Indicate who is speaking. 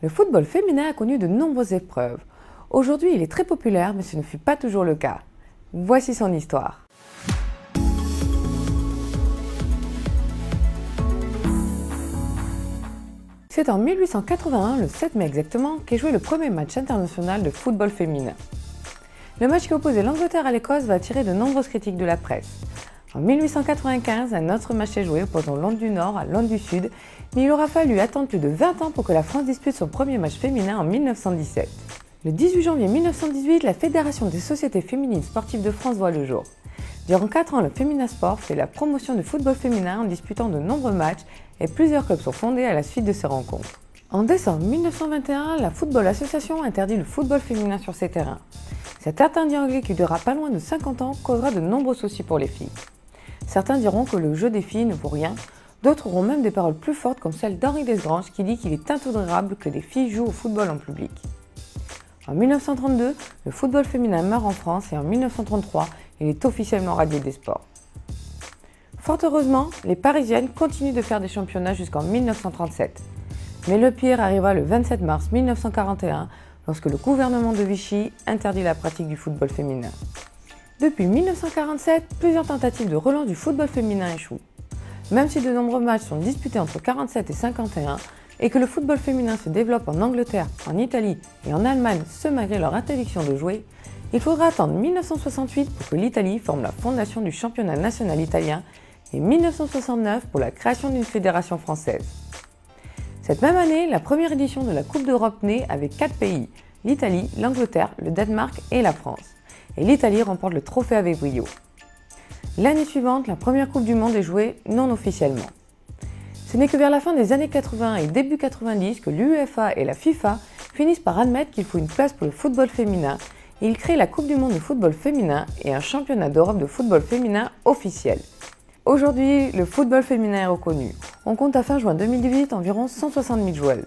Speaker 1: Le football féminin a connu de nombreuses épreuves. Aujourd'hui, il est très populaire, mais ce ne fut pas toujours le cas. Voici son histoire. C'est en 1881, le 7 mai exactement, qu'est joué le premier match international de football féminin. Le match qui opposait l'Angleterre à l'Écosse va attirer de nombreuses critiques de la presse. En 1895, un autre match est joué opposant Londres du Nord à Londres du Sud, mais il aura fallu attendre plus de 20 ans pour que la France dispute son premier match féminin en 1917. Le 18 janvier 1918, la Fédération des sociétés féminines sportives de France voit le jour. Durant 4 ans, le Femina Sport fait la promotion du football féminin en disputant de nombreux matchs et plusieurs clubs sont fondés à la suite de ces rencontres. En décembre 1921, la Football Association interdit le football féminin sur ses terrains. Cet interdit anglais qui durera pas loin de 50 ans causera de nombreux soucis pour les filles. Certains diront que le jeu des filles ne vaut rien, d'autres auront même des paroles plus fortes comme celle d'Henri Desgranges qui dit qu'il est intolérable que des filles jouent au football en public. En 1932, le football féminin meurt en France et en 1933, il est officiellement radié des sports. Fort heureusement, les Parisiennes continuent de faire des championnats jusqu'en 1937. Mais le pire arriva le 27 mars 1941, lorsque le gouvernement de Vichy interdit la pratique du football féminin. Depuis 1947, plusieurs tentatives de relance du football féminin échouent. Même si de nombreux matchs sont disputés entre 47 et 51, et que le football féminin se développe en Angleterre, en Italie et en Allemagne, ce malgré leur interdiction de jouer, il faudra attendre 1968 pour que l'Italie forme la fondation du championnat national italien et 1969 pour la création d'une fédération française. Cette même année, la première édition de la Coupe d'Europe naît avec 4 pays, l'Italie, l'Angleterre, le Danemark et la France. Et l'Italie remporte le trophée avec brio. L'année suivante, la première Coupe du Monde est jouée non officiellement. Ce n'est que vers la fin des années 80 et début 90 que l'UEFA et la FIFA finissent par admettre qu'il faut une place pour le football féminin et ils créent la Coupe du Monde de football féminin et un championnat d'Europe de football féminin officiel. Aujourd'hui, le football féminin est reconnu. On compte à fin juin 2018 environ 160 000 joueuses.